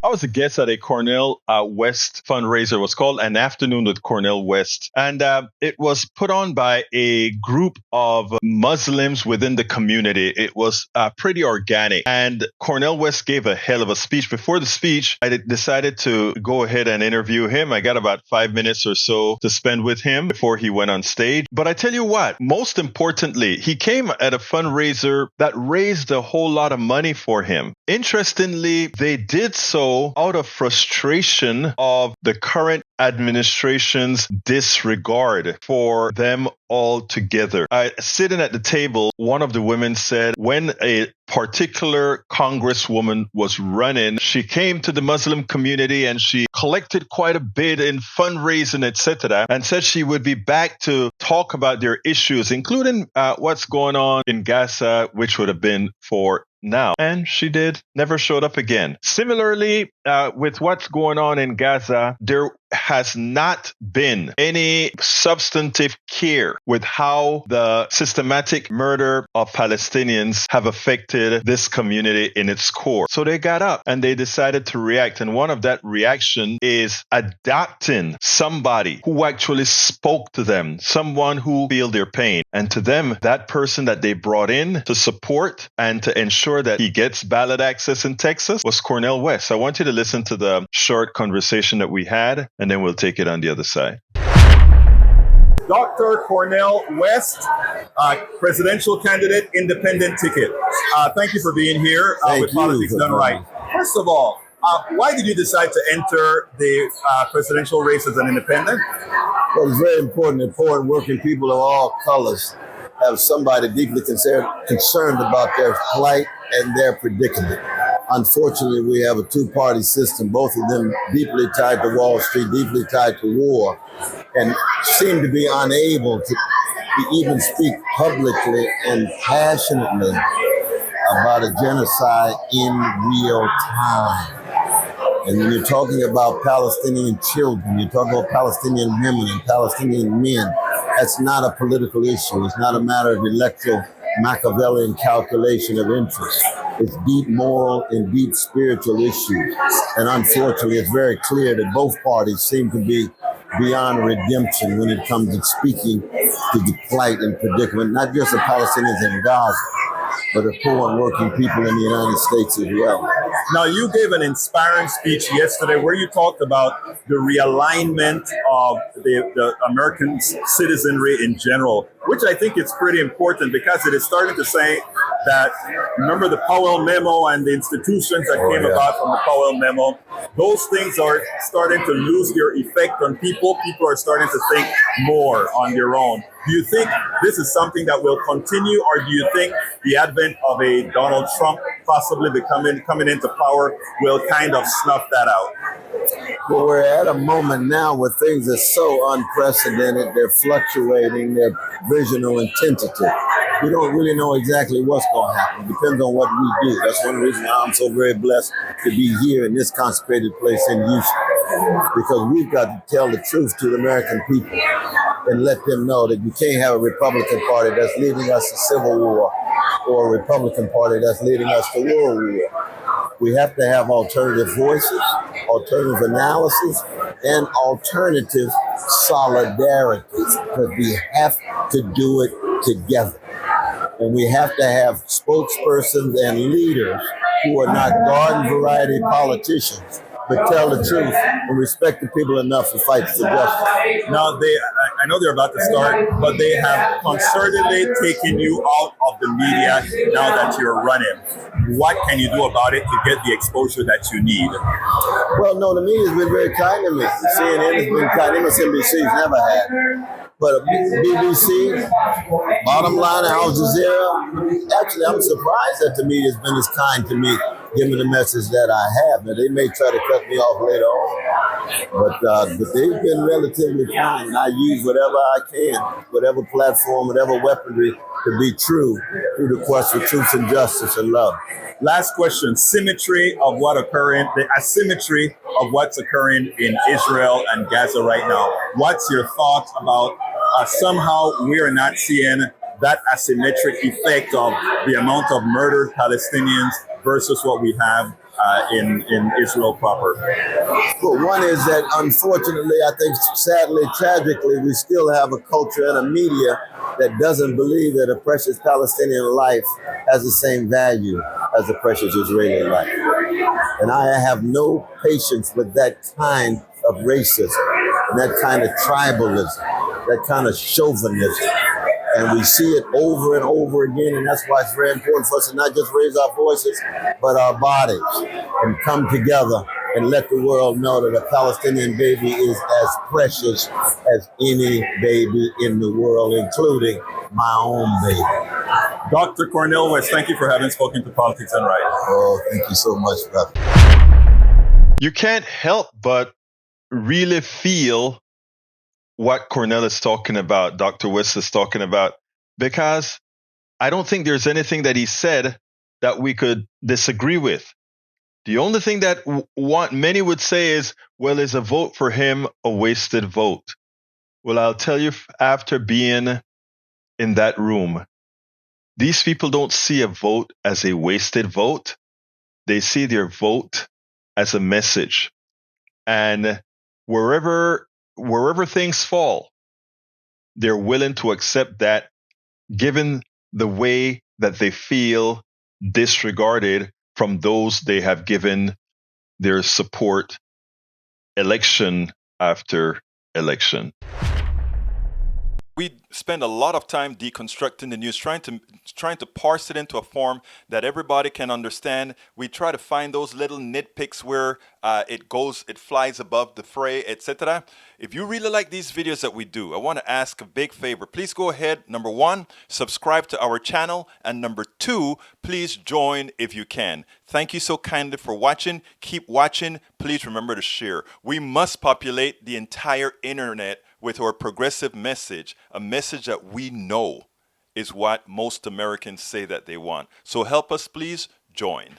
I was a guest at a Cornel West fundraiser. It was called An Afternoon with Cornel West. And it was put on by a group of Muslims within the community. It was pretty organic. And Cornel West gave a hell of a speech. Before the speech, I decided to go ahead and interview him. I got about 5 minutes or so to spend with him before he went on stage. But I tell you what, most importantly, he came at a fundraiser that raised a whole lot of money for him. Interestingly, they did so out of frustration of the current administration's disregard for them all together. Sitting at the table, one of the women said when a particular congresswoman was running, she came to the Muslim community and she collected quite a bit in fundraising, etc., and said she would be back to talk about their issues, including what's going on in Gaza, which would have been for now. And she did, never showed up again. Similarly, with what's going on in Gaza, there has not been any substantive care with how the systematic murder of Palestinians have affected this community in its core. So they got up and they decided to react. And one of that reaction is adopting somebody who actually spoke to them, someone who feel their pain. And to them, that person that they brought in to support and to ensure that he gets ballot access in Texas was Cornel West. I want you to listen to the short conversation that we had, and then we'll take it on the other side. Dr. Cornel West, presidential candidate, independent ticket. Thank you for being here with Politics Done Right. First of all, why did you decide to enter the presidential race as an independent? Well, it's very important working people of all colors have somebody deeply concerned about their plight and their predicament. Unfortunately, we have a two-party system, both of them deeply tied to Wall Street, deeply tied to war, and seem to be unable to even speak publicly and passionately about a genocide in real time. And when you're talking about Palestinian children, you're talking about Palestinian women and Palestinian men, that's not a political issue. It's not a matter of electoral Machiavellian calculation of interest. It's deep moral and deep spiritual issues. And unfortunately, it's very clear that both parties seem to be beyond redemption when it comes to speaking to the plight and predicament, not just of Palestinians in Gaza, but of poor and working people in the United States as well. Now, you gave an inspiring speech yesterday where you talked about the realignment of the American citizenry in general, which I think is pretty important because it is starting to say that, remember the Powell memo and the institutions that came about from the Powell memo, those things are starting to lose their effect on people. People are starting to think more on their own. Do you think this is something that will continue, or do you think the advent of a Donald Trump possibly coming into power will kind of snuff that out? Well, we're at a moment now where things are so unprecedented, they're fluctuating, they're visional and tentative. We don't really know exactly what's going to happen. It depends on what we do. That's one reason why I'm so very blessed to be here in this consecrated place in Houston, because we've got to tell the truth to the American people and let them know that you can't have a Republican Party that's leading us to civil war or a Republican Party that's leading us to world war. We have to have alternative voices, alternative analysis, and alternative solidarity, because we have to do it together. And we have to have spokespersons and leaders who are not garden variety politicians, but tell the truth and respect the people enough to fight for justice. Now, I know they're about to start, but they have concertedly taken you out of the media now that you're running. What can you do about it to get the exposure that you need? Well, no, the media's been very kind to me. CNN has been kind. MSNBC's never had. But BBC, bottom line, Al Jazeera, actually, I'm surprised that the media's been as kind to me, given the message that I have. Now, they may try to cut me off later on, but they've been relatively kind, and I use whatever I can, whatever platform, whatever weaponry to be true through the quest for truth and justice and love. Last question, the asymmetry of what's occurring in Israel and Gaza right now. What's your thoughts about somehow we are not seeing that asymmetric effect of the amount of murdered Palestinians versus what we have in Israel proper? Well, one is that unfortunately, I think sadly, tragically, we still have a culture and a media that doesn't believe that a precious Palestinian life has the same value as a precious Israeli life. And I have no patience with that kind of racism and that kind of tribalism, that kind of chauvinism. And we see it over and over again, and that's why it's very important for us to not just raise our voices, but our bodies, and come together and let the world know that a Palestinian baby is as precious as any baby in the world, including my own baby. Dr. Cornel West, thank you for having spoken to Politics and Right. Oh, thank you so much, brother. You can't help but really feel what Cornel is talking about, Dr. West is talking about, because I don't think there's anything that he said that we could disagree with. The only thing that many would say is, well, is a vote for him a wasted vote? Well, I'll tell you, after being in that room, these people don't see a vote as a wasted vote. They see their vote as a message. And wherever things fall, they're willing to accept that, given the way that they feel disregarded from those they have given their support election after election. We spend a lot of time deconstructing the news, trying to parse it into a form that everybody can understand. We try to find those little nitpicks where it flies above the fray, etc. If you really like these videos that we do, I want to ask a big favor. Please go ahead. Number one, subscribe to our channel. And number two, please join if you can. Thank you so kindly for watching. Keep watching. Please remember to share. We must populate the entire internet with our progressive message, a message that we know is what most Americans say that they want. So help us, please join.